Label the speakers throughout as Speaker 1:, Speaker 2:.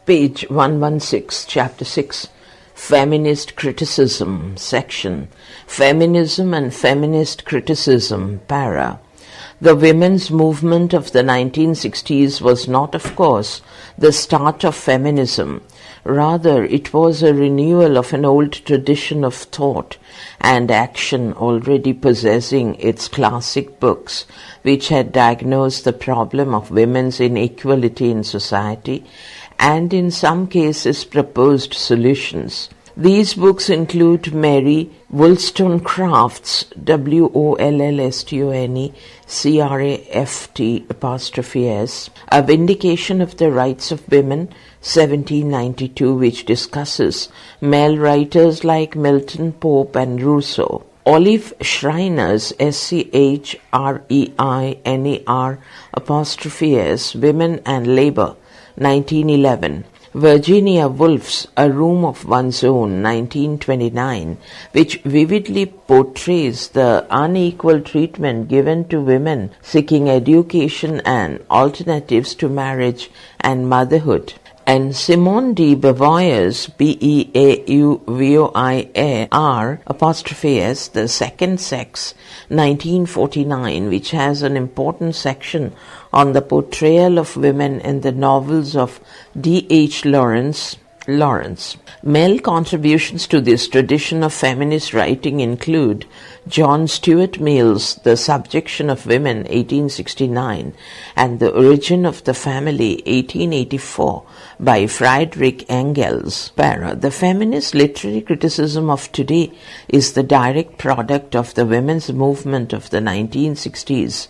Speaker 1: Page 116, Chapter 6, Feminist Criticism, Section, Feminism and Feminist Criticism, Para. The women's movement of the 1960s was not, of course, the start of feminism. Rather, it was a renewal of an old tradition of thought and action already possessing its classic books, which had diagnosed the problem of women's inequality in society and in some cases proposed solutions. These books include Mary Wollstonecraft's Wollstonecraft', A Vindication of the Rights of Women, 1792, which discusses male writers like Milton, Pope, and Rousseau. Olive Schreiner's Schreiner', Women and Labor, 1911. Virginia Woolf's A Room of One's Own, 1929, which vividly portrays the unequal treatment given to women seeking education and alternatives to marriage and motherhood. And Simone de Beauvoir's Beauvoir', The Second Sex, 1949, which has an important section on the portrayal of women in the novels of D.H. Lawrence. Male contributions to this tradition of feminist writing include John Stuart Mill's The Subjection of Women, 1869, and The Origin of the Family, 1884, by Friedrich Engels. The feminist literary criticism of today is the direct product of the women's movement of the 1960s.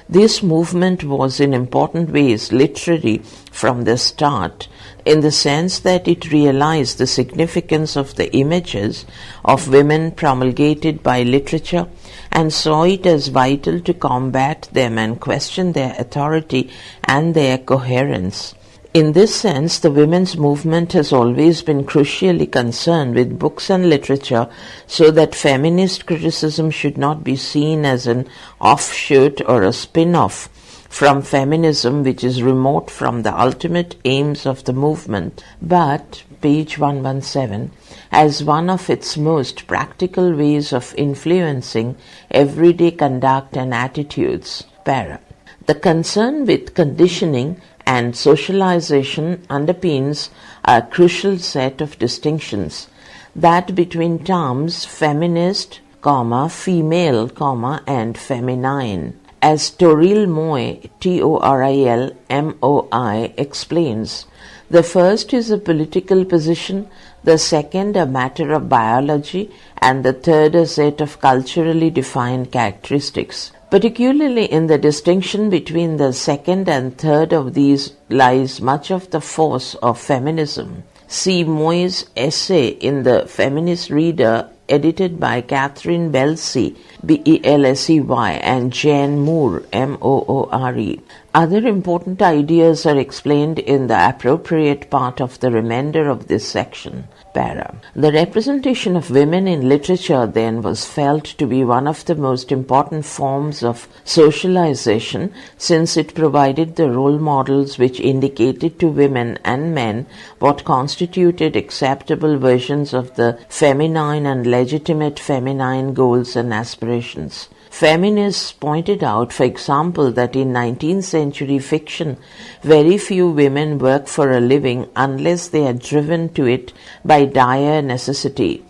Speaker 1: This movement was in important ways literary from the start, in the sense that it realized the significance of the images of women promulgated by literature and saw it as vital to combat them and question their authority and their coherence. In this sense, the women's movement has always been crucially concerned with books and literature, so that feminist criticism should not be seen as an offshoot or a spin-off from feminism, which is remote from the ultimate aims of the movement, but, page 117, as one of its most practical ways of influencing everyday conduct and attitudes. The concern with conditioning and socialization underpins a crucial set of distinctions, that between terms feminist, female, and feminine. As Toril Moi, Torilmoi, explains, the first is a political position, the second a matter of biology, and the third a set of culturally defined characteristics. Particularly in the distinction between the second and third of these lies much of the force of feminism. See Moy's essay in The Feminist Reader, edited by Catherine Belsey, Belsey, and Jane Moore, Moore. Other important ideas are explained in the appropriate part of the remainder of this section. The representation of women in literature then was felt to be one of the most important forms of socialization, since it provided the role models which indicated to women and men what constituted acceptable versions of the feminine and legitimate feminine goals and aspirations. Feminists pointed out, for example, that in 19th century fiction, very few women work for a living unless they are driven to it by dire necessity.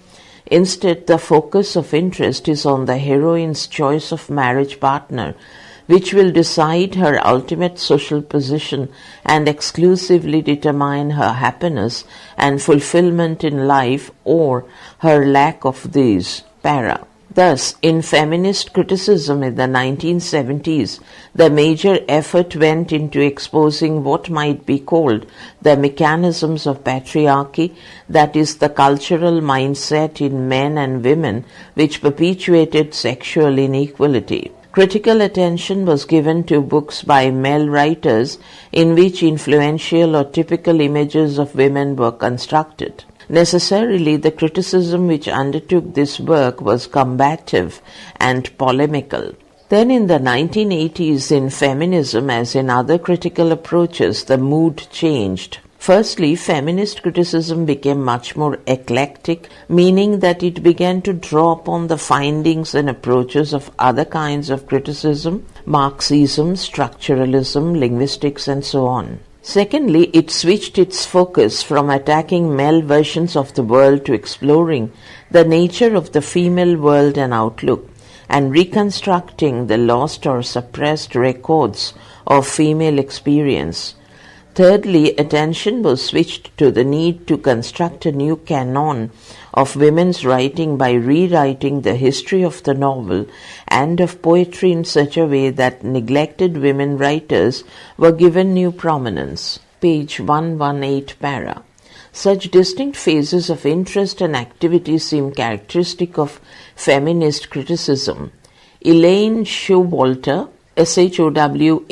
Speaker 1: Instead, the focus of interest is on the heroine's choice of marriage partner, which will decide her ultimate social position and exclusively determine her happiness and fulfillment in life, or her lack of these. Thus, in feminist criticism in the 1970s, the major effort went into exposing what might be called the mechanisms of patriarchy, that is, the cultural mindset in men and women which perpetuated sexual inequality. Critical attention was given to books by male writers in which influential or typical images of women were constructed. Necessarily, the criticism which undertook this work was combative and polemical. Then in the 1980s, in feminism, as in other critical approaches, the mood changed. Firstly, feminist criticism became much more eclectic, meaning that it began to draw upon the findings and approaches of other kinds of criticism, Marxism, structuralism, linguistics, and so on. Secondly, it switched its focus from attacking male versions of the world to exploring the nature of the female world and outlook, and reconstructing the lost or suppressed records of female experience. Thirdly, attention was switched to the need to construct a new canon of women's writing by rewriting the history of the novel and of poetry in such a way that neglected women writers were given new prominence. Page 118 para. Such distinct phases of interest and activity seem characteristic of feminist criticism. Elaine Showalter, Showalter,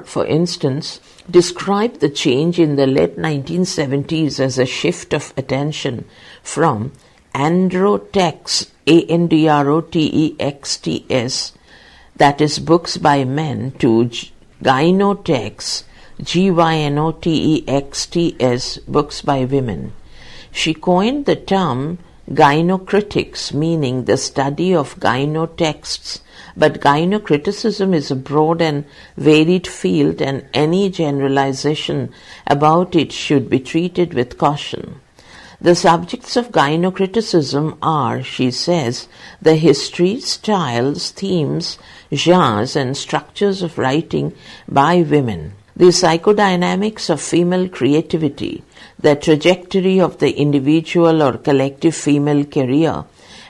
Speaker 1: for instance, described the change in the late 1970s as a shift of attention from androtext, androtexts, that is books by men, to gynotext, gynotexts, books by women. She coined the term gynocritics, meaning the study of gynotexts, but gynocriticism is a broad and varied field, and any generalization about it should be treated with caution. The subjects of gynocriticism are, she says, the history, styles, themes, genres, and structures of writing by women, the psychodynamics of female creativity, the trajectory of the individual or collective female career,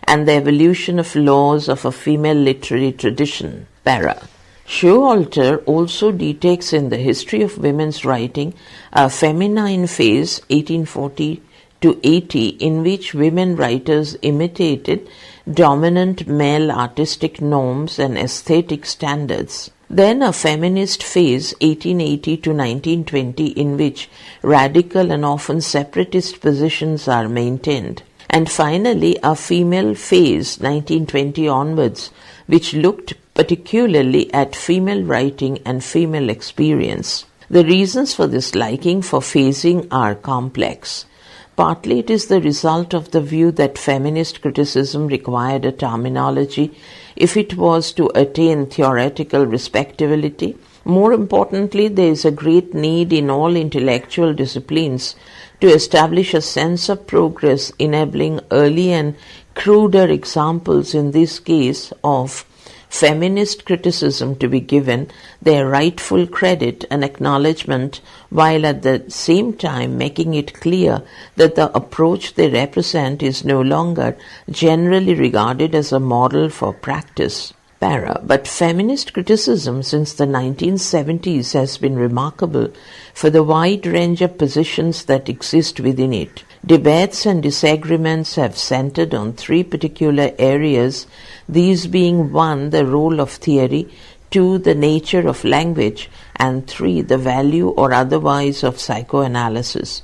Speaker 1: and the evolution of laws of a female literary tradition. Para. Showalter also details in the history of women's writing a feminine phase, 1840 to 80, in which women writers imitated dominant male artistic norms and aesthetic standards. Then a feminist phase, 1880 to 1920, in which radical and often separatist positions are maintained. And finally, a female phase, 1920 onwards, which looked particularly at female writing and female experience. The reasons for this liking for phasing are complex. Partly it is the result of the view that feminist criticism required a terminology if it was to attain theoretical respectability. More importantly, there is a great need in all intellectual disciplines to establish a sense of progress, enabling early and cruder examples, in this case, of feminist criticism to be given their rightful credit and acknowledgement, while at the same time making it clear that the approach they represent is no longer generally regarded as a model for practice. Para. But feminist criticism since the 1970s has been remarkable for the wide range of positions that exist within it. Debates and disagreements have centered on three particular areas, these being 1. The role of theory, 2. The nature of language, and 3. The value or otherwise of psychoanalysis.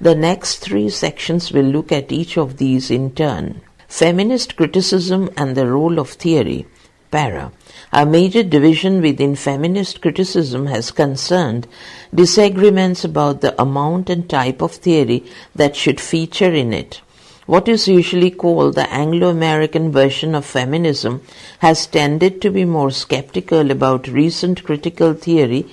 Speaker 1: The next 3 sections will look at each of these in turn. Feminist criticism and the role of theory. Para. A major division within feminist criticism has concerned disagreements about the amount and type of theory that should feature in it. What is usually called the Anglo-American version of feminism has tended to be more skeptical about recent critical theory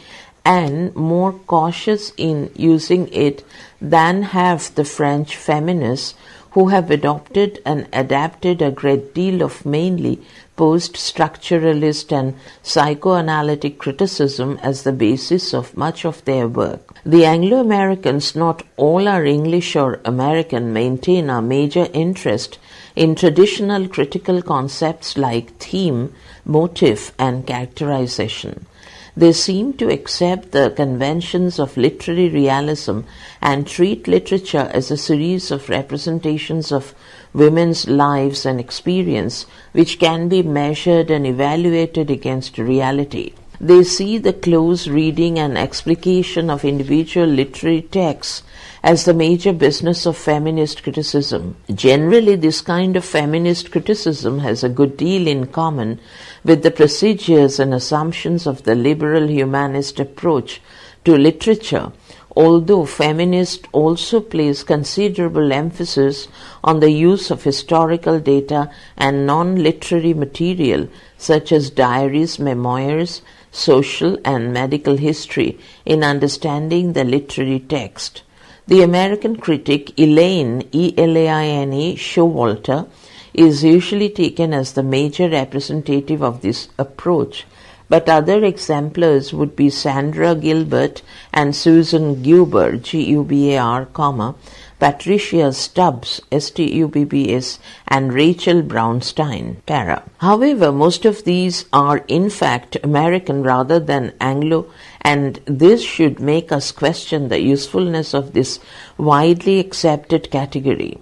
Speaker 1: and more cautious in using it than have the French feminists, who have adopted and adapted a great deal of mainly post-structuralist and psychoanalytic criticism as the basis of much of their work. The Anglo-Americans, not all are English or American, maintain a major interest in traditional critical concepts like theme, motive, and characterization. They seem to accept the conventions of literary realism and treat literature as a series of representations of women's lives and experience which can be measured and evaluated against reality. They see the close reading and explication of individual literary texts as the major business of feminist criticism. Generally, this kind of feminist criticism has a good deal in common with the procedures and assumptions of the liberal humanist approach to literature, although feminist also place considerable emphasis on the use of historical data and non-literary material such as diaries, memoirs, social and medical history in understanding the literary text. The American critic Elaine, Elaine Showalter, is usually taken as the major representative of this approach, but other exemplars would be Sandra Gilbert and Susan Guber, Gubar, Patricia Stubbs, Stubbs, and Rachel Brownstein, para. However, most of these are in fact American rather than Anglo, and this should make us question the usefulness of this widely accepted category.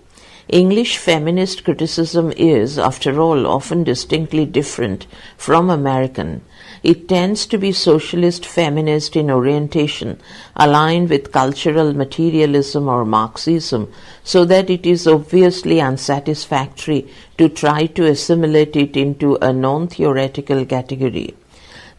Speaker 1: English feminist criticism is, after all, often distinctly different from American. It tends to be socialist feminist in orientation, aligned with cultural materialism or Marxism, so that it is obviously unsatisfactory to try to assimilate it into a non-theoretical category.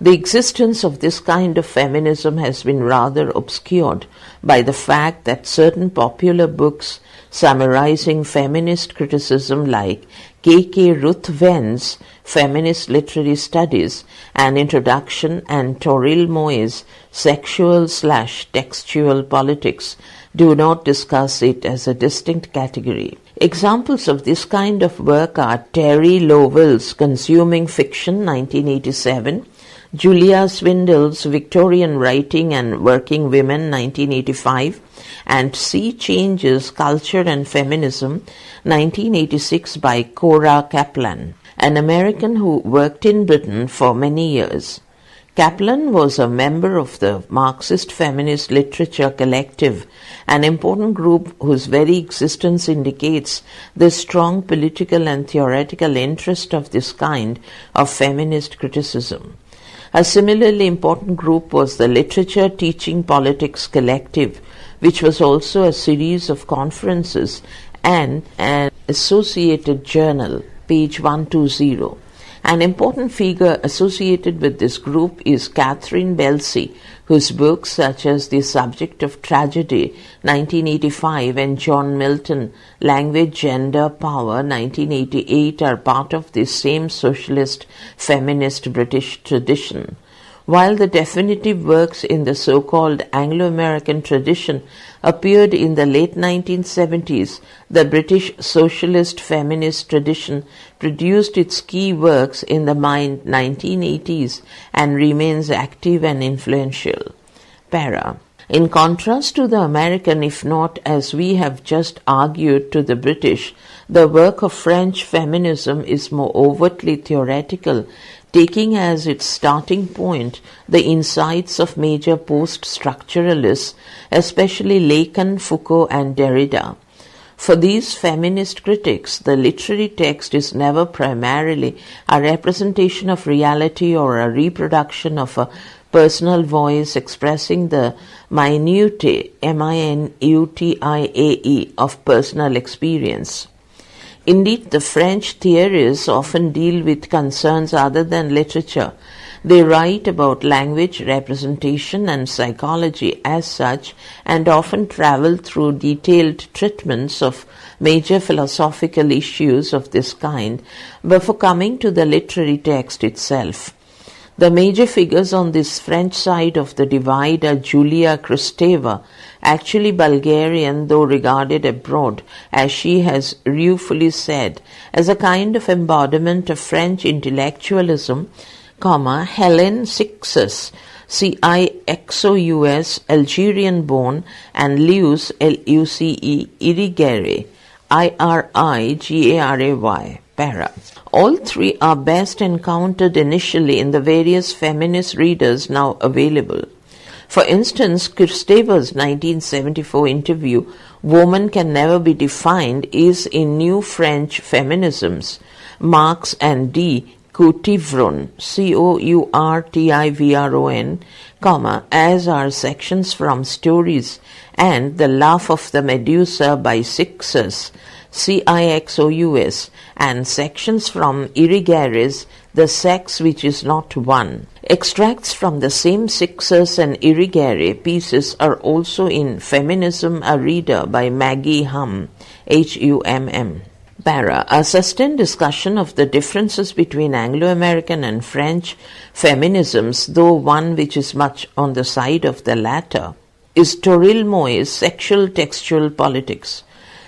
Speaker 1: The existence of this kind of feminism has been rather obscured by the fact that certain popular books summarizing feminist criticism like K.K. Ruth Venn's Feminist Literary Studies, An Introduction, and Toril Moy's Sexual/Textual Politics do not discuss it as a distinct category. Examples of this kind of work are Terry Lowell's Consuming Fiction, 1987, Julia Swindell's Victorian Writing and Working Women, 1985, and Sea Changes, Culture and Feminism, 1986 by Cora Kaplan, an American who worked in Britain for many years. Kaplan was a member of the Marxist Feminist Literature Collective, an important group whose very existence indicates the strong political and theoretical interest of this kind of feminist criticism. A similarly important group was the Literature Teaching Politics Collective, which was also a series of conferences and an associated journal, page 120. An important figure associated with this group is Catherine Belsey, whose books such as The Subject of Tragedy, 1985, and John Milton, Language, Gender, Power, 1988, are part of this same socialist feminist British tradition. While the definitive works in the so-called Anglo-American tradition appeared in the late 1970s, the British socialist feminist tradition produced its key works in the mid 1980s and remains active and influential. Para. In contrast to the American, if not, as we have just argued, to the British, the work of French feminism is more overtly theoretical, taking as its starting point the insights of major post-structuralists, especially Lacan, Foucault, and Derrida. For these feminist critics, the literary text is never primarily a representation of reality or a reproduction of a personal voice expressing the minutiae, minutiae, of personal experience. Indeed, the French theorists often deal with concerns other than literature. They write about language, representation, and psychology as such, and often travel through detailed treatments of major philosophical issues of this kind before coming to the literary text itself. The major figures on this French side of the divide are Julia Kristeva, actually Bulgarian though regarded abroad, as she has ruefully said, as a kind of embodiment of French intellectualism, Helen Cixous, Cixous, Algerian-born, and Luce, Luce, Irigaray, Irigaray, para. All three are best encountered initially in the various feminist readers now available. For instance, Kristeva's 1974 interview, Woman Can Never Be Defined, is in New French Feminisms, Marx and D. Coutivron, Courtivron, as are sections from Stories and The Laugh of the Medusa by Cixous, Cixous, and sections from Irigaray's The the sex which is not one. Extracts from the same Sixers and Irrigare pieces are also in Feminism a Reader by Maggie Humm, Humm. Para. A sustained discussion of the differences between Anglo-American and French feminisms, though one which is much on the side of the latter, is Toril Moy's Sexual Textual Politics.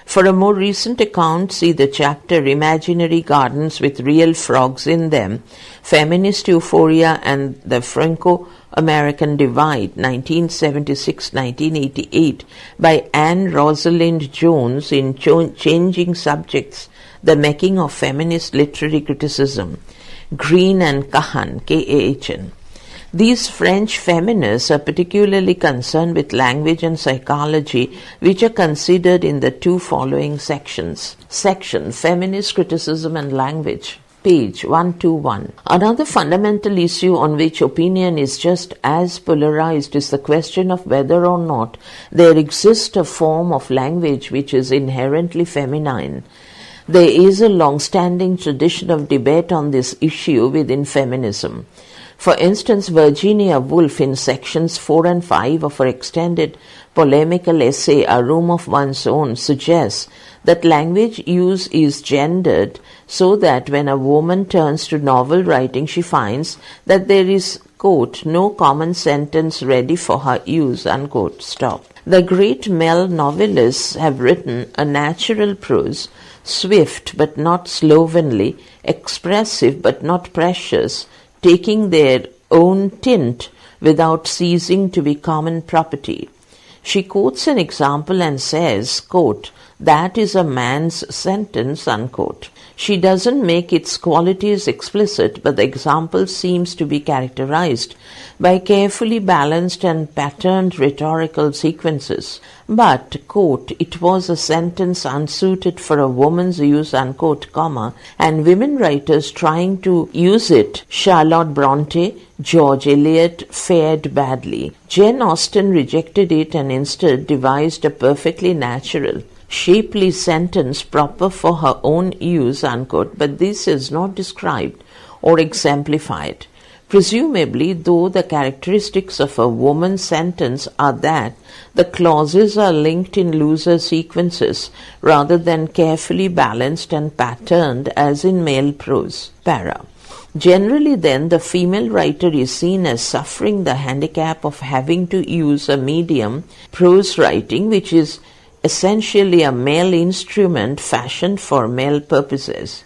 Speaker 1: For a more recent account, see the chapter Imaginary Gardens with Real Frogs in Them, Feminist Euphoria and the Franco-American Divide, 1976-1988, by Anne Rosalind Jones in Changing Subjects, The Making of Feminist Literary Criticism, Green and Kahan, K-A-H-N. These French feminists are particularly concerned with language and psychology, which are considered in the two following sections. Section Feminist Criticism and Language, page 121. Another fundamental issue on which opinion is just as polarized is the question of whether or not there exists a form of language which is inherently feminine. There is a long-standing tradition of debate on this issue within feminism. For instance, Virginia Woolf in sections 4 and 5 of her extended polemical essay, A Room of One's Own, suggests that language use is gendered so that when a woman turns to novel writing, she finds that there is, quote, no common sentence ready for her use, unquote, stop. The great male novelists have written a natural prose, swift but not slovenly, expressive but not precious, taking their own tint without ceasing to be common property. She quotes an example and says, quote, that is a man's sentence, unquote. She doesn't make its qualities explicit, but the example seems to be characterized by carefully balanced and patterned rhetorical sequences. But, quote, it was a sentence unsuited for a woman's use, unquote, comma, and women writers trying to use it, Charlotte Bronte, George Eliot, fared badly. Jane Austen rejected it and instead devised a perfectly natural, shapely sentence proper for her own use, unquote, but this is not described or exemplified. Presumably, though, the characteristics of a woman's sentence are that the clauses are linked in looser sequences rather than carefully balanced and patterned as in male prose. Para. Generally, then, the female writer is seen as suffering the handicap of having to use a medium, prose writing, which is essentially a male instrument fashioned for male purposes.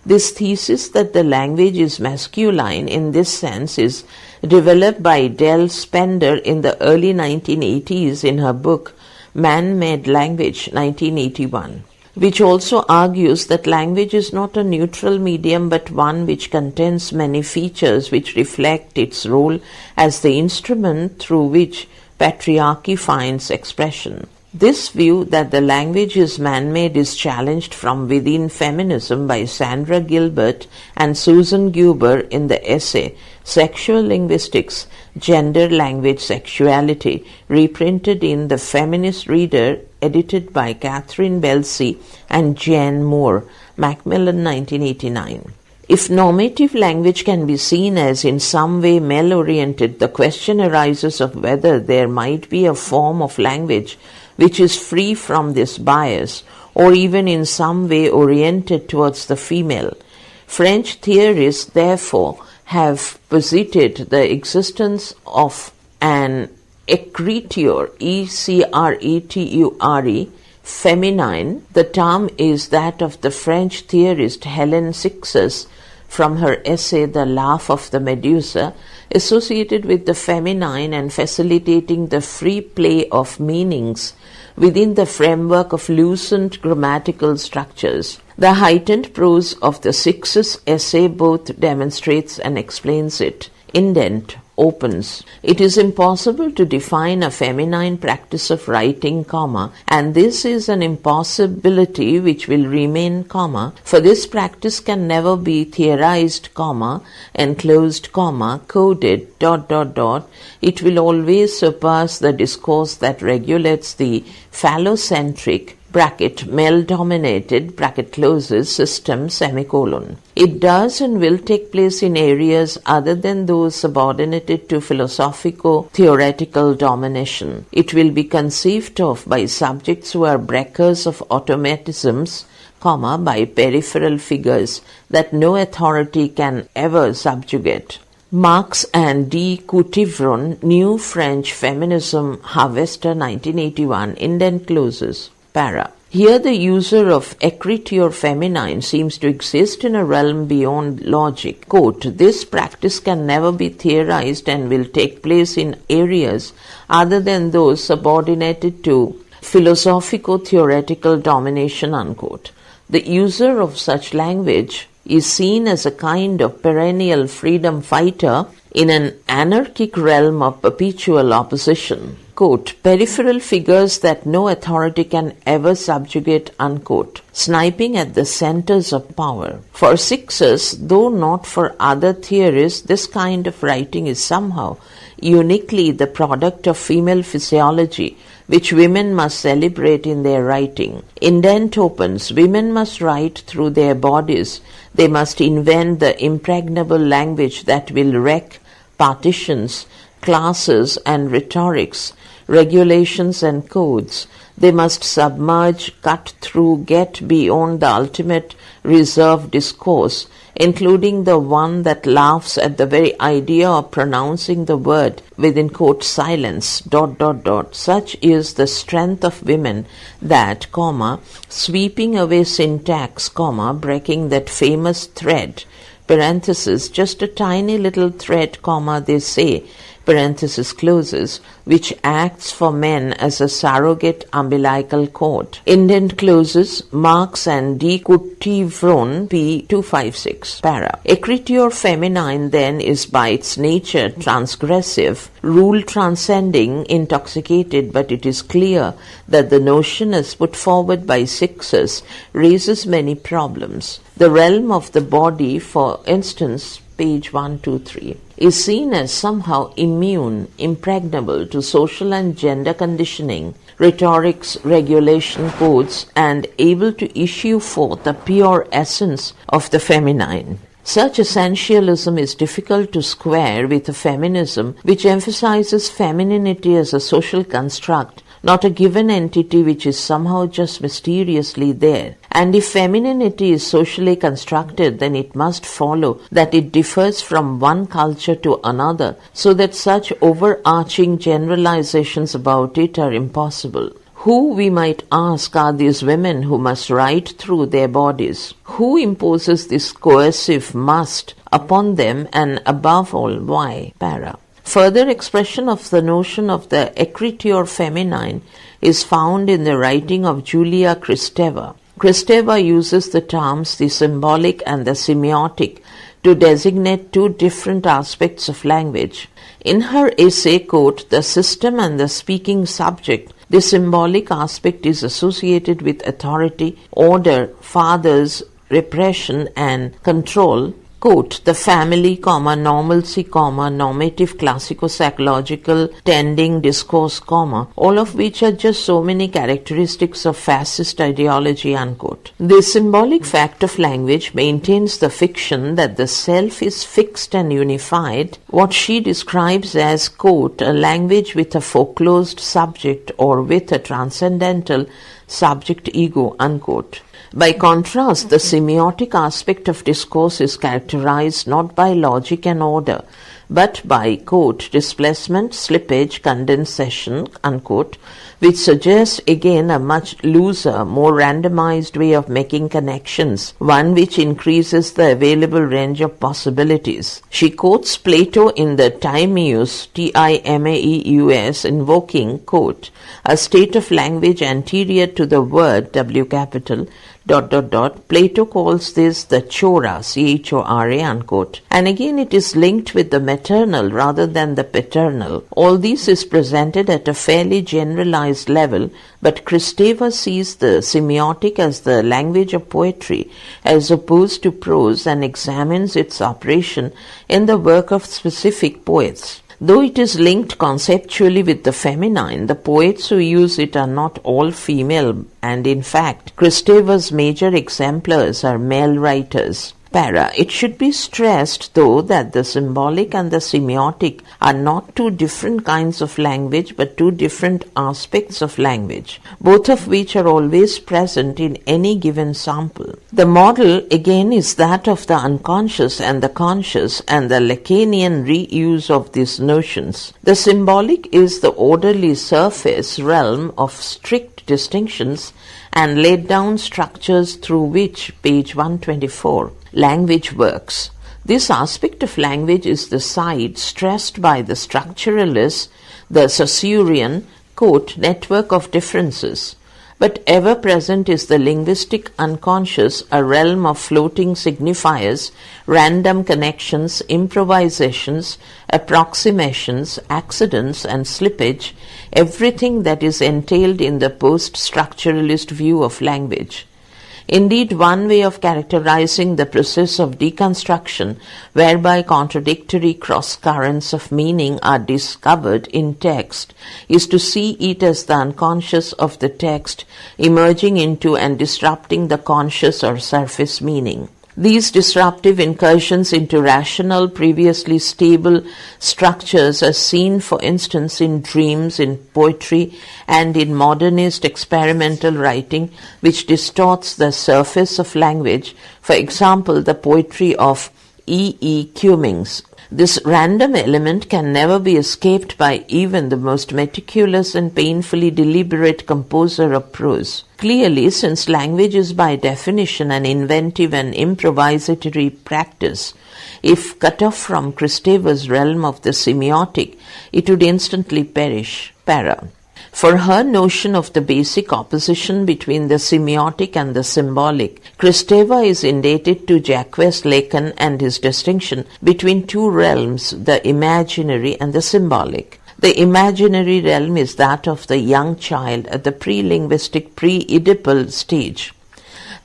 Speaker 1: This thesis that the language is masculine in this sense is developed by Del Spender in the early 1980s in her book Man-Made Language, 1981, which also argues that language is not a neutral medium but one which contains many features which reflect its role as the instrument through which patriarchy finds expression. This view that the language is man-made is challenged from within feminism by Sandra Gilbert and Susan Guber in the essay Sexual Linguistics, Gender, Language, Sexuality, reprinted in The Feminist Reader, edited by Catherine Belsey and Jane Moore, Macmillan, 1989. If normative language can be seen as in some way male-oriented, the question arises of whether there might be a form of language which is free from this bias, or even in some way oriented towards the female. French theorists, therefore, have posited the existence of an écriture, E-C-R-E-T-U-R-E, feminine. The term is that of the French theorist Hélène Cixous from her essay The Laugh of the Medusa, associated with the feminine and facilitating the free play of meanings within the framework of loosened grammatical structures. The heightened prose of the Cixous essay both demonstrates and explains it. Indent opens. It is impossible to define a feminine practice of writing, comma, and this is an impossibility which will remain, comma, for this practice can never be theorized, comma, enclosed, comma, coded, ... It will always surpass the discourse that regulates the phallocentric bracket male-dominated, bracket closes, system, semicolon. It does and will take place in areas other than those subordinated to philosophico-theoretical domination. It will be conceived of by subjects who are breakers of automatisms, by peripheral figures that no authority can ever subjugate. Marx and de Coutivron, New French Feminism, Harvester, 1981, indent closes, para. Here the user of écriture feminine seems to exist in a realm beyond logic. Quote, this practice can never be theorized and will take place in areas other than those subordinated to philosophico-theoretical domination, unquote. The user of such language is seen as a kind of perennial freedom fighter in an anarchic realm of perpetual opposition. Quote, peripheral figures that no authority can ever subjugate, unquote, sniping at the centers of power. For Sixers, though not for other theorists, this kind of writing is somehow uniquely the product of female physiology, which women must celebrate in their writing. Indent opens, women must write through their bodies. They must invent the impregnable language that will wreck partitions, classes and rhetorics, regulations and codes. They must submerge, cut through, get beyond the ultimate reserved discourse, including the one that laughs at the very idea of pronouncing the word within quote silence, ... Such is the strength of women that, sweeping away syntax, breaking that famous thread, parenthesis, just a tiny little thread, they say, parenthesis closes, which acts for men as a surrogate umbilical cord. Indent closes, Marx and de Coutivron, p. 256, para. Écriture feminine then is by its nature transgressive, rule transcending, intoxicated, but it is clear that the notion as put forward by Sixers raises many problems. The realm of the body, for instance, page 123, is seen as somehow immune, impregnable to social and gender conditioning, rhetorics, regulation, codes, and able to issue forth the pure essence of the feminine. Such essentialism is difficult to square with a feminism which emphasizes femininity as a social construct, not a given entity which is somehow just mysteriously there. And if femininity is socially constructed, then it must follow that it differs from one culture to another, so that such overarching generalizations about it are impossible. Who, we might ask, are these women who must write through their bodies? Who imposes this coercive must upon them, and above all, why? Para. Further expression of the notion of the écriture feminine is found in the writing of Julia Kristeva. Kristeva uses the terms the symbolic and the semiotic to designate two different aspects of language. In her essay, quote, The System and the Speaking Subject, the symbolic aspect is associated with authority, order, fathers, repression, and control. Quote, the family, normalcy, normative classico-psychological tending discourse, all of which are just so many characteristics of fascist ideology, unquote. The symbolic fact of language maintains the fiction that the self is fixed and unified, what she describes as, quote, a language with a foreclosed subject or with a transcendental subject ego, unquote. By contrast, the semiotic aspect of discourse is characterized not by logic and order, but by, quote, displacement, slippage, condensation, unquote, which suggests again a much looser, more randomized way of making connections, one which increases the available range of possibilities. She quotes Plato in the Timaeus, Timaeus, invoking, quote, a state of language anterior to the word, W capital, ... Plato calls this the chora, chora, unquote. And again it is linked with the maternal rather than the paternal. All this is presented at a fairly generalized level, but Kristeva sees the semiotic as the language of poetry as opposed to prose and examines its operation in the work of specific poets. Though it is linked conceptually with the feminine, the poets who use it are not all female, and in fact, Kristeva's major exemplars are male writers. Para. It should be stressed, though, that the symbolic and the semiotic are not two different kinds of language, but two different aspects of language, both of which are always present in any given sample. The model, again, is that of the unconscious and the conscious, and the Lacanian reuse of these notions. The symbolic is the orderly surface realm of strict distinctions and laid down structures through which, page 124, language works. This aspect of language is the side stressed by the structuralists, the Saussurean, quote, network of differences. But ever present is the linguistic unconscious, a realm of floating signifiers, random connections, improvisations, approximations, accidents, and slippage, everything that is entailed in the post-structuralist view of language. Indeed, one way of characterizing the process of deconstruction, whereby contradictory cross-currents of meaning are discovered in text, is to see it as the unconscious of the text emerging into and disrupting the conscious or surface meaning. These disruptive incursions into rational, previously stable structures are seen, for instance, in dreams, in poetry, and in modernist experimental writing, which distorts the surface of language, for example, the poetry of E. Cummings. This random element can never be escaped by even the most meticulous and painfully deliberate composer of prose. Clearly, since language is by definition an inventive and improvisatory practice, if cut off from Kristeva's realm of the semiotic, it would instantly perish. Para. For her notion of the basic opposition between the semiotic and the symbolic, Kristeva is indebted to Jacques Lacan and his distinction between two realms, the imaginary and the symbolic. The imaginary realm is that of the young child at the pre-linguistic, pre-Oedipal stage.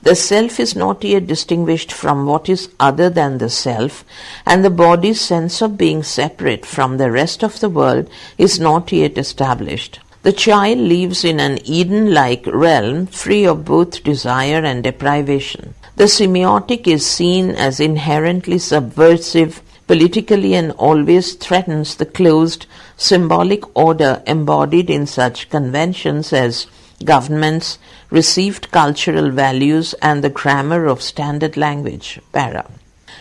Speaker 1: The self is not yet distinguished from what is other than the self, and the body's sense of being separate from the rest of the world is not yet established. The child lives in an Eden-like realm, free of both desire and deprivation. The semiotic is seen as inherently subversive politically and always threatens the closed symbolic order embodied in such conventions as governments, received cultural values, and the grammar of standard language. Para.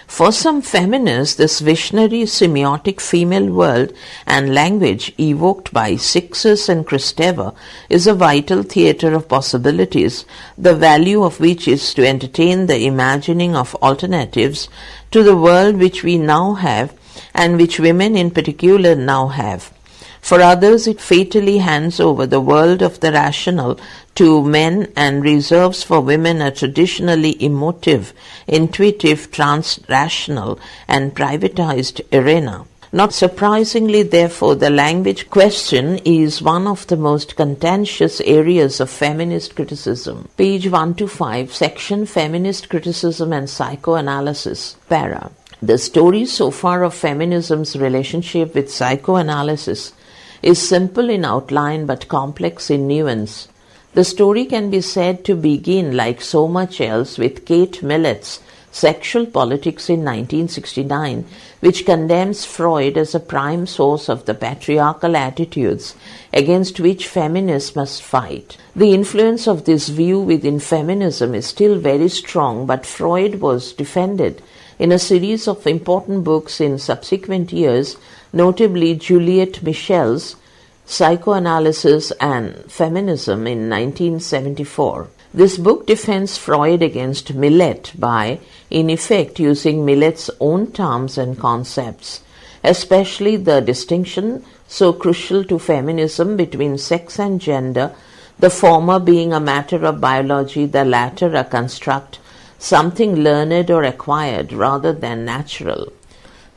Speaker 1: For some feminists, this visionary semiotic female world and language evoked by Sixus and Kristeva is a vital theatre of possibilities, the value of which is to entertain the imagining of alternatives to the world which we now have and which women in particular now have. For others, it fatally hands over the world of the rational to men and reserves for women a traditionally emotive, intuitive, trans-rational, and privatized arena. Not surprisingly, therefore, the language question is one of the most contentious areas of feminist criticism. Page 125, section Feminist Criticism and Psychoanalysis, para. The story so far of feminism's relationship with psychoanalysis is simple in outline but complex in nuance. The story can be said to begin, like so much else, with Kate Millett's Sexual Politics in 1969, which condemns Freud as a prime source of the patriarchal attitudes against which feminists must fight. The influence of this view within feminism is still very strong, but Freud was defended in a series of important books in subsequent years, notably Juliette Michel's Psychoanalysis and Feminism in 1974. This book defends Freud against Millett by, in effect, using Millett's own terms and concepts, especially the distinction so crucial to feminism between sex and gender, the former being a matter of biology, the latter a construct, something learned or acquired rather than natural.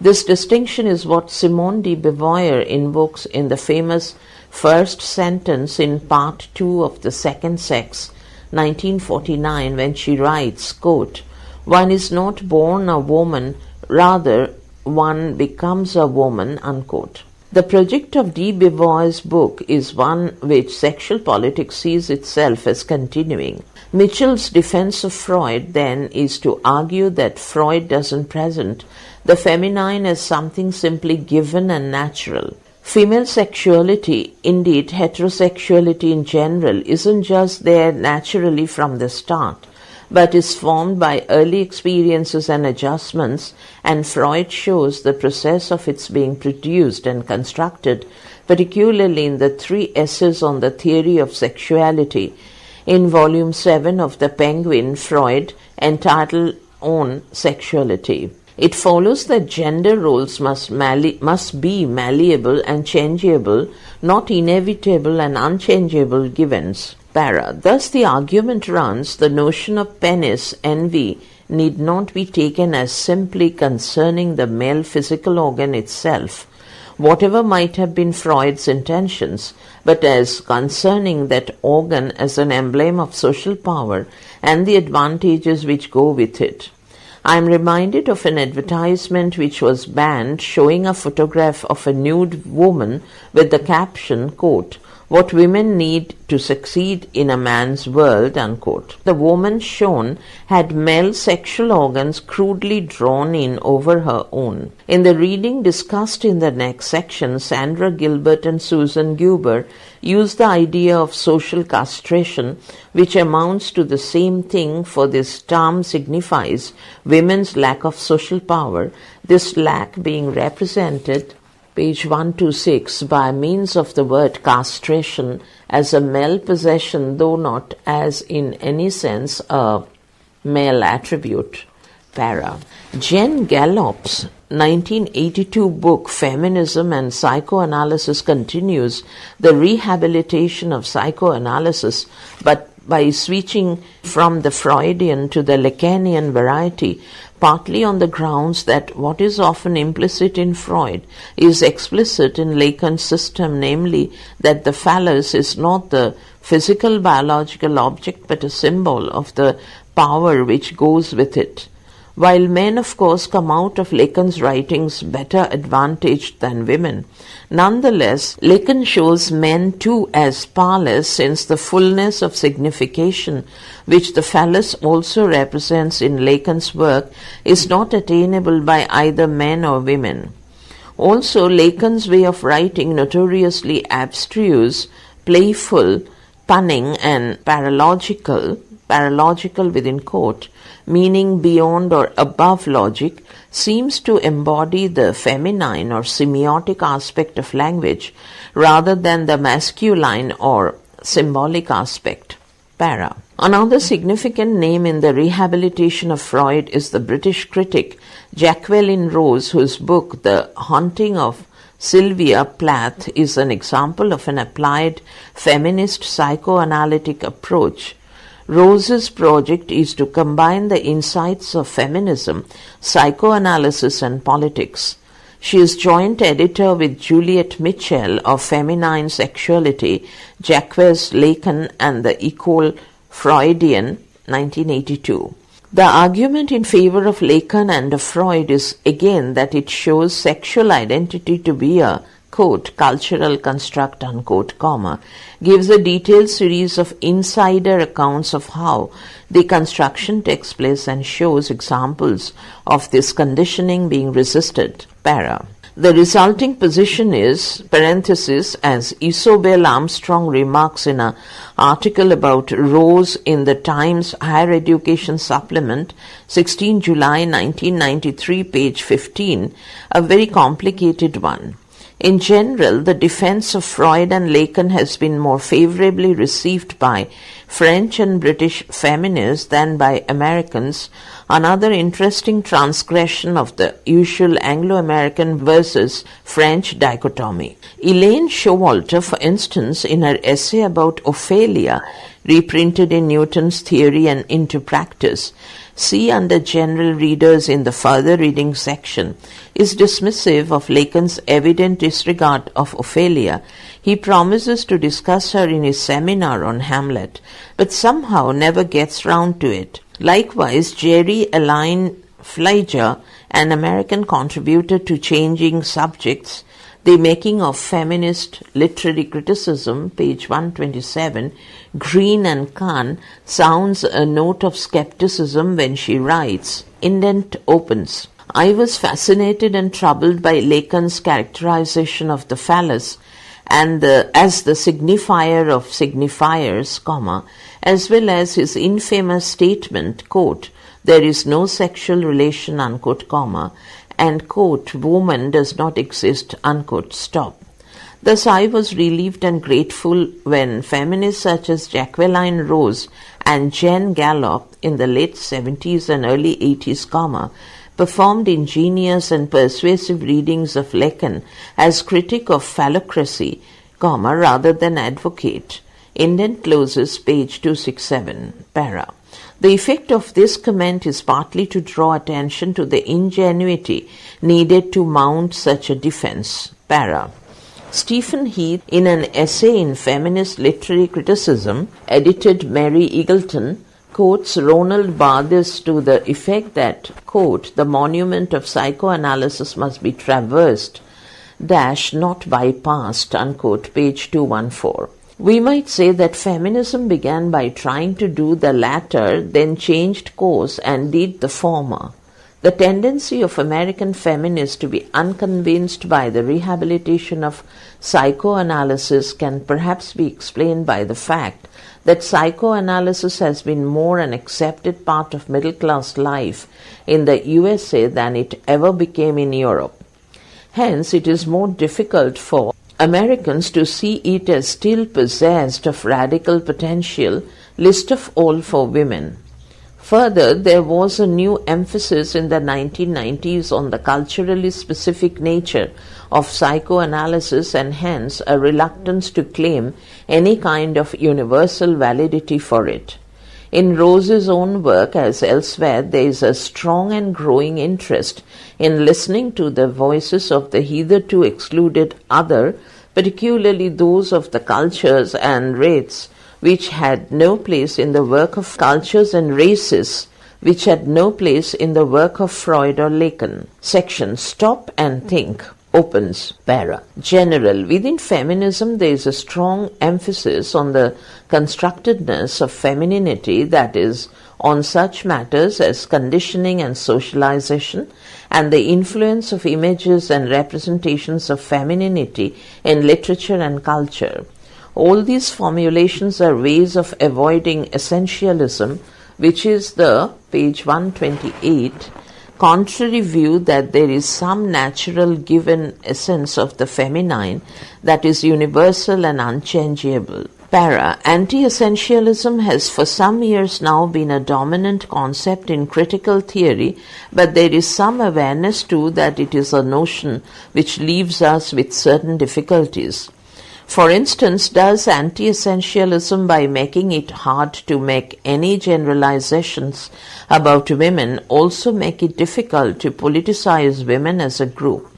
Speaker 1: This distinction is what Simone de Beauvoir invokes in the famous first sentence in Part 2 of The Second Sex, 1949, when she writes, quote, "One is not born a woman, rather one becomes a woman," unquote. The project of de Beauvoir's book is one which sexual politics sees itself as continuing. Mitchell's defense of Freud, then, is to argue that Freud doesn't present the feminine as something simply given and natural. Female sexuality, indeed heterosexuality in general, isn't just there naturally from the start, but is formed by early experiences and adjustments, and Freud shows the process of its being produced and constructed, particularly in the 3 essays on the theory of sexuality in Volume 7 of The Penguin, Freud, entitled On Sexuality. It follows that gender roles must be malleable and changeable, not inevitable and unchangeable givens. Para. Thus the argument runs, the notion of penis, envy, need not be taken as simply concerning the male physical organ itself, whatever might have been Freud's intentions, but as concerning that organ as an emblem of social power and the advantages which go with it. I am reminded of an advertisement which was banned showing a photograph of a nude woman with the caption, quote, "What women need to succeed in a man's world," unquote. The woman shown had male sexual organs crudely drawn in over her own. In the reading discussed in the next section, Sandra Gilbert and Susan Guber use the idea of social castration, which amounts to the same thing, for this term signifies women's lack of social power, this lack being represented page 126, by means of the word castration as a male possession, though not as in any sense a male attribute. Para. Jen Gallop's 1982 book Feminism and Psychoanalysis continues the rehabilitation of psychoanalysis, but by switching from the Freudian to the Lacanian variety, partly on the grounds that what is often implicit in Freud is explicit in Lacan's system, namely that the phallus is not the physical biological object but a symbol of the power which goes with it. While men, of course, come out of Lacan's writings better advantaged than women, nonetheless, Lacan shows men too as powerless, since the fullness of signification which the phallus also represents in Lacan's work is not attainable by either men or women. Also, Lacan's way of writing, notoriously abstruse, playful, punning, and paralogical within quote, meaning beyond or above logic, seems to embody the feminine or semiotic aspect of language rather than the masculine or symbolic aspect. Para. Another significant name in the rehabilitation of Freud is the British critic Jacqueline Rose, whose book The Haunting of Sylvia Plath is an example of an applied feminist psychoanalytic approach. Rose's project is to combine the insights of feminism, psychoanalysis, and politics. She is joint editor with Juliet Mitchell of Feminine Sexuality, Jacques Lacan and the École Freudienne, 1982. The argument in favor of Lacan and of Freud is again that it shows sexual identity to be a quote, cultural construct, unquote, comma, gives a detailed series of insider accounts of how the construction takes place and shows examples of this conditioning being resisted. Para. The resulting position is, parenthesis, as Isobel Armstrong remarks in an article about Rose in the Times Higher Education Supplement, 16 July 1993, page 15, a very complicated one. In general, the defense of Freud and Lacan has been more favorably received by French and British feminists than by Americans, another interesting transgression of the usual Anglo-American versus French dichotomy. Elaine Showalter, for instance, in her essay about Ophelia, reprinted in Newton's Theory and Into Practice, see under general readers in the further reading section, is dismissive of Lacan's evident disregard of Ophelia. He promises to discuss her in his seminar on Hamlet, but somehow never gets round to it. Likewise, Jerry Aline Fleischer, an American contributor to Changing Subjects, The Making of Feminist Literary Criticism, page 127, Green and Kahn sounds a note of skepticism when she writes, indent opens. I was fascinated and troubled by Lacan's characterization of the phallus and as the signifier of signifiers, as well as his infamous statement, quote, there is no sexual relation, unquote, and, quote, woman does not exist, unquote, stop. Thus I was relieved and grateful when feminists such as Jacqueline Rose and Jane Gallop in the late 70s and early 80s, performed ingenious and persuasive readings of Lacan as critic of phallocracy, rather than advocate. Indent closes, page 267, para. The effect of this comment is partly to draw attention to the ingenuity needed to mount such a defense. Para. Stephen Heath, in an essay in Feminist Literary Criticism, edited Mary Eagleton, quotes Ronald Barthes to the effect that, quote, the monument of psychoanalysis must be traversed, not bypassed, unquote, page 214. We might say that feminism began by trying to do the latter, then changed course and did the former. The tendency of American feminists to be unconvinced by the rehabilitation of psychoanalysis can perhaps be explained by the fact that psychoanalysis has been more an accepted part of middle-class life in the USA than it ever became in Europe. Hence, it is more difficult for Americans to see it as still possessed of radical potential, least of all for women. Further, there was a new emphasis in the 1990s on the culturally specific nature of psychoanalysis and hence a reluctance to claim any kind of universal validity for it. In Rose's own work, as elsewhere, there is a strong and growing interest in listening to the voices of the hitherto excluded other, particularly those of the cultures and races which had no place in the work of cultures and races which had no place in the work of Freud or Lacan. Section Stop and Think opens, para. General. Within feminism there is a strong emphasis on the constructedness of femininity, that is, on such matters as conditioning and socialization, and the influence of images and representations of femininity in literature and culture. All these formulations are ways of avoiding essentialism, which is the, page 128, contrary view that there is some natural given essence of the feminine that is universal and unchangeable. Para. Anti-essentialism has for some years now been a dominant concept in critical theory, but there is some awareness too that it is a notion which leaves us with certain difficulties. For instance, does anti-essentialism, by making it hard to make any generalizations about women, also make it difficult to politicize women as a group?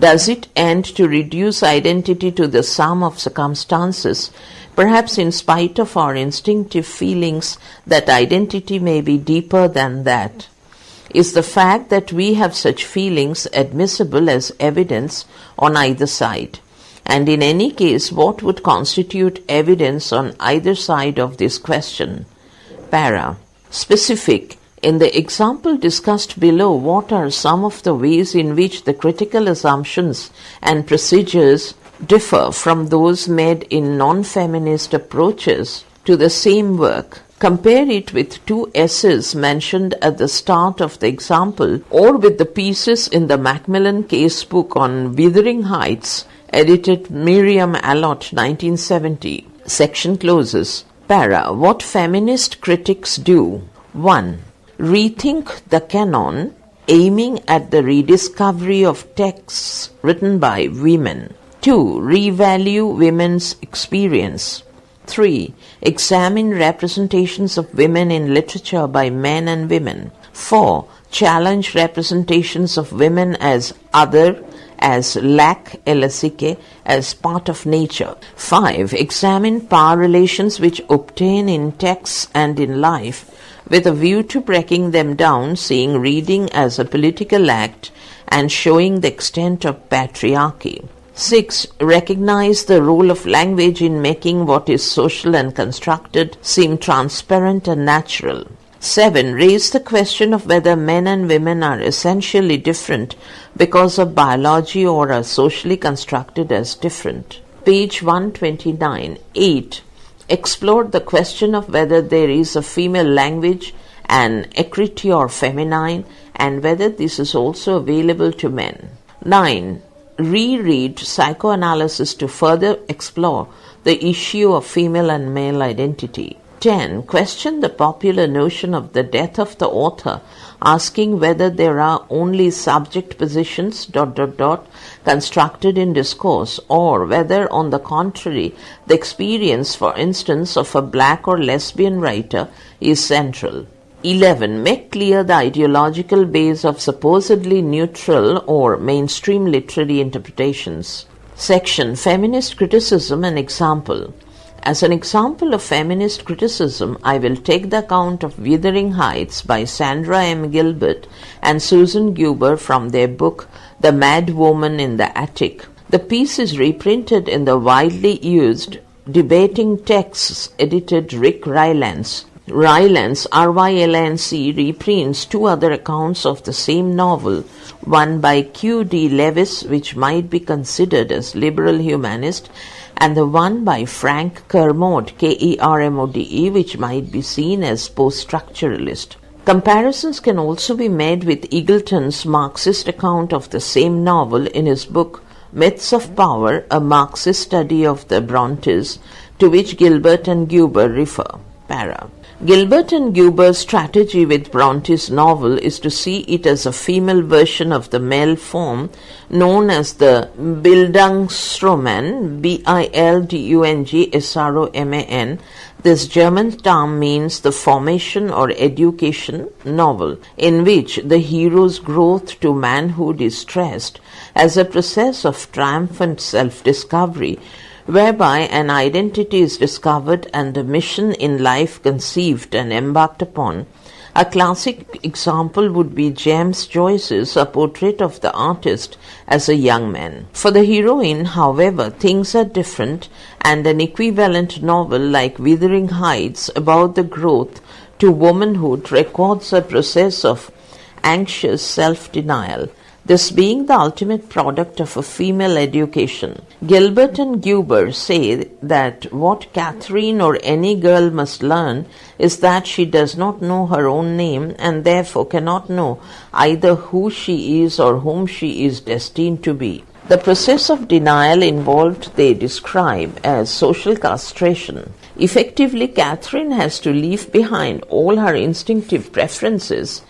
Speaker 1: Does it end to reduce identity to the sum of circumstances, perhaps in spite of our instinctive feelings that identity may be deeper than that? Is the fact that we have such feelings admissible as evidence on either side? And in any case, what would constitute evidence on either side of this question? Para. Specific. In the example discussed below, what are some of the ways in which the critical assumptions and procedures differ from those made in non-feminist approaches to the same work? Compare it with two essays mentioned at the start of the example, or with the pieces in the Macmillan Casebook on Wuthering Heights, edited Miriam Allott, 1970. Section closes. Para. What feminist critics do. 1. Rethink the canon, aiming at the rediscovery of texts written by women. 2. Revalue women's experience. 3. Examine representations of women in literature by men and women. 4. Challenge representations of women as other, as lack, LSK, as part of nature. 5. Examine power relations which obtain in texts and in life, with a view to breaking them down, seeing reading as a political act and showing the extent of patriarchy. 6. Recognize the role of language in making what is social and constructed seem transparent and natural. 7. Raise the question of whether men and women are essentially different because of biology or are socially constructed as different. Page 129. 8. Explore the question of whether there is a female language, an equity or feminine, and whether this is also available to men. 9. Reread psychoanalysis to further explore the issue of female and male identity. 10. Question the popular notion of the death of the author, asking whether there are only subject positions ... constructed in discourse, or whether, on the contrary, the experience, for instance, of a black or lesbian writer is central. 11. Make clear the ideological base of supposedly neutral or mainstream literary interpretations. Section Feminist Criticism and Example. As an example of feminist criticism, I will take the account of Wuthering Heights by Sandra M. Gilbert and Susan Guber from their book The Mad Woman in the Attic. The piece is reprinted in the widely used Debating Texts edited Rick Rylance. Rylance, R-Y-L-A-N-C, reprints two other accounts of the same novel, one by Q. D. Lewis, which might be considered as liberal humanist, and the one by Frank Kermode, K-E-R-M-O-D-E, which might be seen as post-structuralist. Comparisons can also be made with Eagleton's Marxist account of the same novel in his book Myths of Power, a Marxist study of the Brontes, to which Gilbert and Guber refer. Para. Gilbert and Guber's strategy with Bronte's novel is to see it as a female version of the male form known as the Bildungsroman, Bildungsroman. This German term means the formation or education novel, in which the hero's growth to manhood is stressed as a process of triumphant self-discovery, whereby an identity is discovered and a mission in life conceived and embarked upon. A classic example would be James Joyce's A Portrait of the Artist as a Young Man. For the heroine, however, things are different, and an equivalent novel like Wuthering Heights about the growth to womanhood records a process of anxious self-denial, this being the ultimate product of a female education. Gilbert and Guber say that what Catherine or any girl must learn is that she does not know her own name and therefore cannot know either who she is or whom she is destined to be. The process of denial involved they describe as social castration. Effectively, Catherine has to leave behind all her instinctive preferences,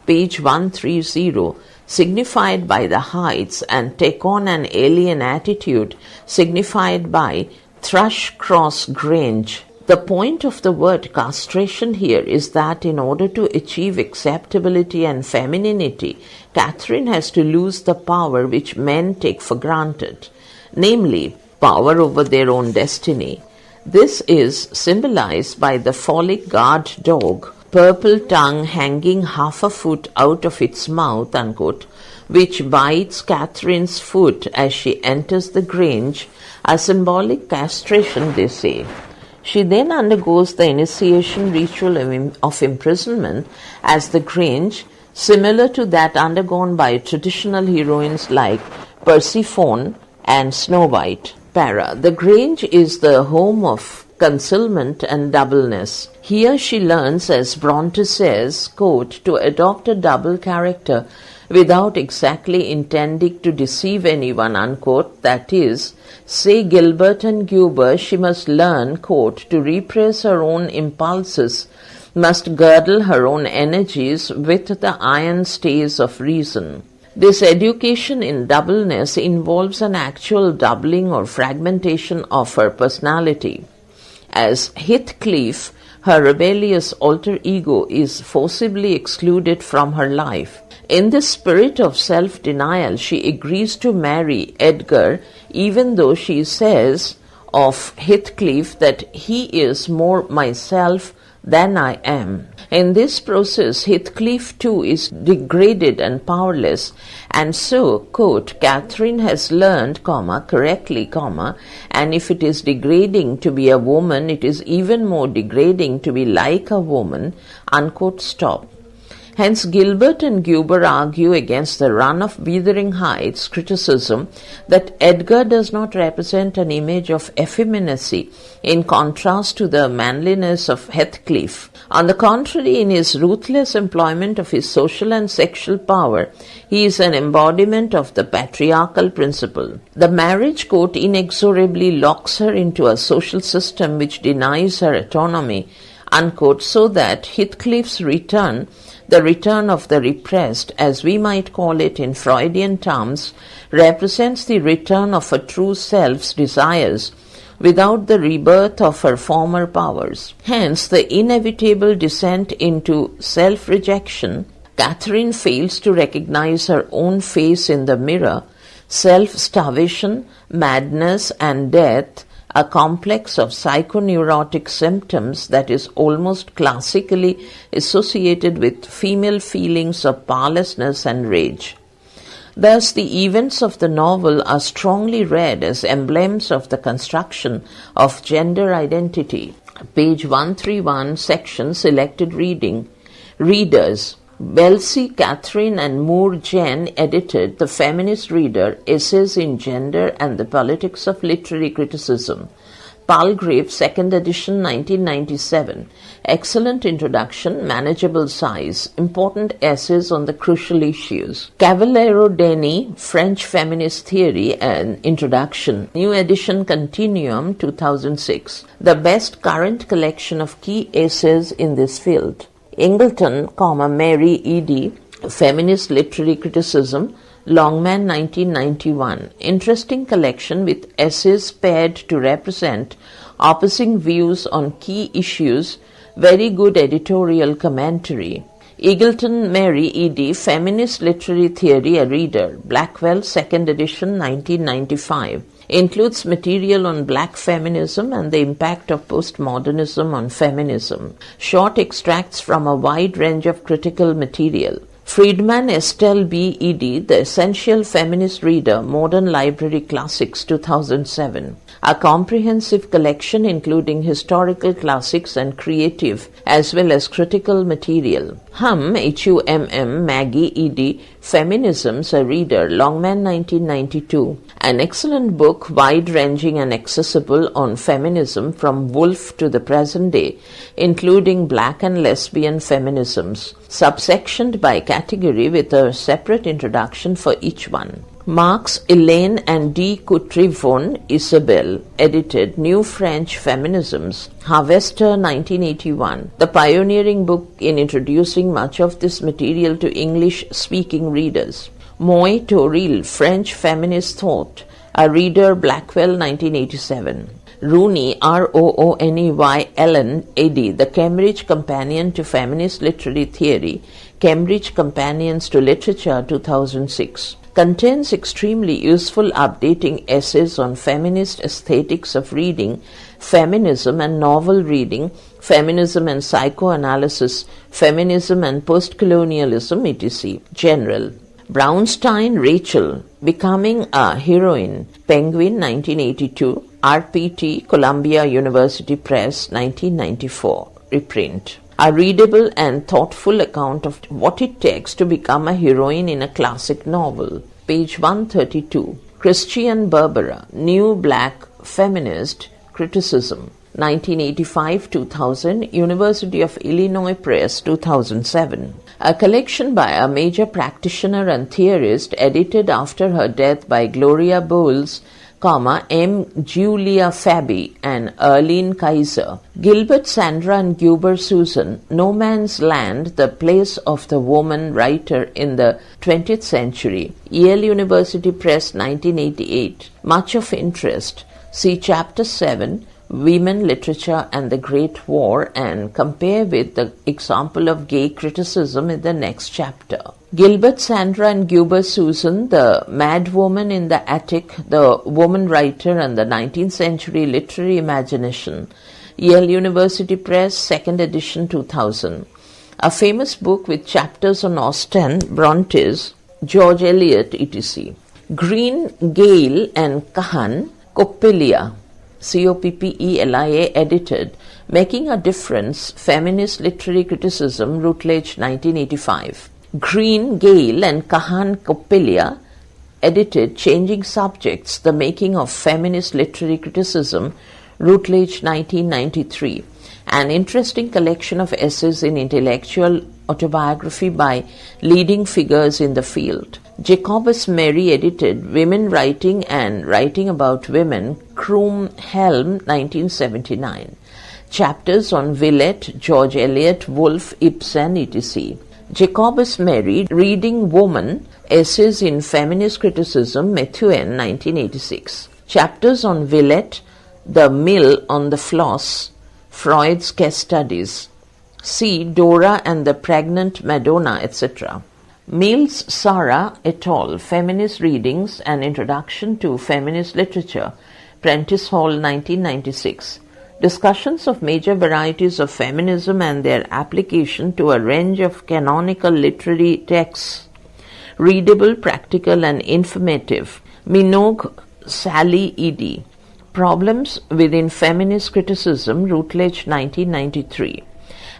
Speaker 1: page 130, signified by the heights, and take on an alien attitude signified by Thrushcross Grange. The point of the word castration here is that in order to achieve acceptability and femininity, Catherine has to lose the power which men take for granted, namely power over their own destiny. This is symbolized by the phallic guard dog, purple tongue hanging half a foot out of its mouth, unquote, which bites Catherine's foot as she enters the Grange, a symbolic castration, they say. She then undergoes the initiation ritual of imprisonment as the Grange, similar to that undergone by traditional heroines like Persephone and Snow White. Para. The Grange is the home of concealment and doubleness. Here she learns, as Bronte says, quote, to adopt a double character without exactly intending to deceive anyone, unquote. That is, say Gilbert and Guber, she must learn, quote, to repress her own impulses, must girdle her own energies with the iron stays of reason. This education in doubleness involves an actual doubling or fragmentation of her personality. As Heathcliff, her rebellious alter ego is forcibly excluded from her life. In this spirit of self-denial, she agrees to marry Edgar, even though she says of Heathcliff that he is more myself than I am. In this process, Heathcliff too is degraded and powerless, and so, quote, Catherine has learned, correctly, and if it is degrading to be a woman, it is even more degrading to be like a woman, unquote, stop. Hence, Gilbert and Guber argue against the run of Wuthering Heights criticism that Edgar does not represent an image of effeminacy in contrast to the manliness of Heathcliff. On the contrary, in his ruthless employment of his social and sexual power, he is an embodiment of the patriarchal principle. The marriage, quote, inexorably locks her into a social system which denies her autonomy, unquote, so that Heathcliff's return, the return of the repressed, as we might call it in Freudian terms, represents the return of her true self's desires without the rebirth of her former powers. Hence, the inevitable descent into self-rejection. Catherine fails to recognize her own face in the mirror. Self-starvation, madness, and death, a complex of psychoneurotic symptoms that is almost classically associated with female feelings of powerlessness and rage. Thus, the events of the novel are strongly read as emblems of the construction of gender identity. Page 131, section Selected Reading. Readers. Belsey, Catherine, and Moore Jen edited The Feminist Reader, Essays in Gender and the Politics of Literary Criticism. Palgrave, 2nd edition, 1997. Excellent introduction, manageable size, important essays on the crucial issues. Cavallero Denis, French Feminist Theory and Introduction. New edition Continuum, 2006. The best current collection of key essays in this field. Ingleton, Mary E.D., Feminist Literary Criticism, Longman, 1991. Interesting collection with essays paired to represent opposing views on key issues. Very good editorial commentary. Eagleton, Mary E.D., Feminist Literary Theory, a Reader, Blackwell, 2nd edition, 1995. Includes material on black feminism and the impact of postmodernism on feminism. Short extracts from a wide range of critical material. Friedman, Estelle B. E.D., The Essential Feminist Reader, Modern Library Classics, 2007. A comprehensive collection including historical classics and creative as well as critical material. Humm, Maggie E.D., Feminisms, a Reader, Longman, 1992. An excellent book, wide-ranging and accessible, on feminism from Woolf to the present day, including black and lesbian feminisms, subsectioned by category with a separate introduction for each one. Marx, Elaine, and D. Coutrivon, Isabelle, edited New French Feminisms, Harvester, 1981, the pioneering book in introducing much of this material to English-speaking readers. Moy Toril, French Feminist Thought, a Reader, Blackwell, 1987. Rooney, Rooney, Ellen, A.D., The Cambridge Companion to Feminist Literary Theory, Cambridge Companions to Literature, 2006. Contains extremely useful updating essays on feminist aesthetics of reading, feminism and novel reading, feminism and psychoanalysis, feminism and postcolonialism, etc. General. Brownstein, Rachel, Becoming a Heroine, Penguin, 1982, RPT, Columbia University Press, 1994, reprint. A readable and thoughtful account of what it takes to become a heroine in a classic novel. Page 132. Christian Barbara, New Black Feminist Criticism, 1985-2000, University of Illinois Press, 2007. A collection by a major practitioner and theorist edited after her death by Gloria Bowles, M. Julia Fabi and Erlene Kaiser. Gilbert, Sandra, and Guber, Susan. No Man's Land, The Place of the Woman Writer in the 20th Century. Yale University Press, 1988. Much of interest. See Chapter 7, Women, Literature and the Great War, and compare with the example of gay criticism in the next chapter. Gilbert Sandra and Guber Susan, The Mad Woman in the Attic, The Woman Writer and the 19th Century Literary Imagination, Yale University Press, 2nd edition, 2000. A famous book with chapters on Austen, Bronte's, George Eliot, etc. Green, Gale and Kahan, Coppelia, Coppelia, edited, Making a Difference, Feminist Literary Criticism, Routledge, 1985. Green, Gale and Kahan Coppelia, edited, Changing Subjects, The Making of Feminist Literary Criticism, Routledge, 1993. An interesting collection of essays in intellectual autobiography by leading figures in the field. Jacobus Mary, edited, Women Writing and Writing About Women, Croom Helm, 1979. Chapters on Villette, George Eliot, Woolf, Ibsen, etc. Jacobus Mary, Reading Woman, Essays in Feminist Criticism, Methuen, 1986. Chapters on Villette, The Mill on the Floss, Freud's Case Studies. See Dora and the Pregnant Madonna, etc. Mills, Sarah et al., Feminist Readings, An Introduction to Feminist Literature, Prentice Hall, 1996. Discussions of major varieties of feminism and their application to a range of canonical literary texts. Readable, practical, and informative. Minogue, Sally Edie. Problems within Feminist Criticism, Routledge, 1993.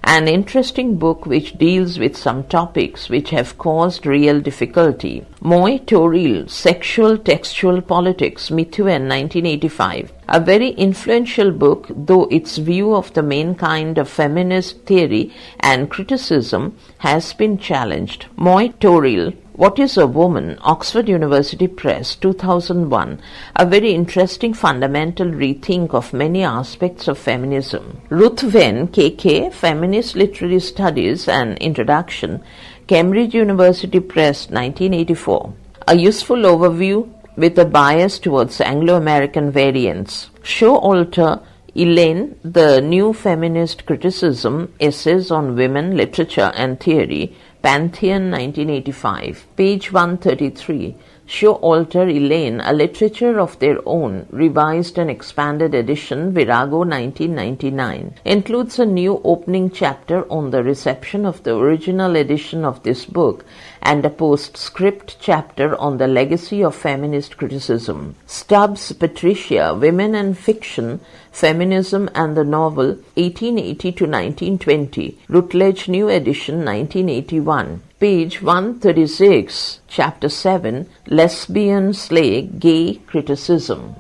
Speaker 1: An interesting book which deals with some topics which have caused real difficulty. Moy Toril, Sexual Textual Politics, Methuen, 1985. A very influential book, though its view of the main kind of feminist theory and criticism has been challenged. Moy Toril, What is a Woman? Oxford University Press, 2001. A very interesting fundamental rethink of many aspects of feminism. Ruth Venn, KK, Feminist Literary Studies, An Introduction, Cambridge University Press, 1984. A useful overview with a bias towards Anglo-American variants. Showalter, Elaine, The New Feminist Criticism, Essays on Women, Literature and Theory, Pantheon, 1985. Page 133. Showalter, Elaine, A Literature of Their Own, Revised and Expanded Edition, Virago, 1999. Includes a new opening chapter on the reception of the original edition of this book and a postscript chapter on the legacy of feminist criticism. Stubbs, Patricia, Women and Fiction, Feminism and the Novel, 1880 to 1920. Routledge New Edition, 1981. Page 136, Chapter 7, Lesbian Slay, Gay Criticism.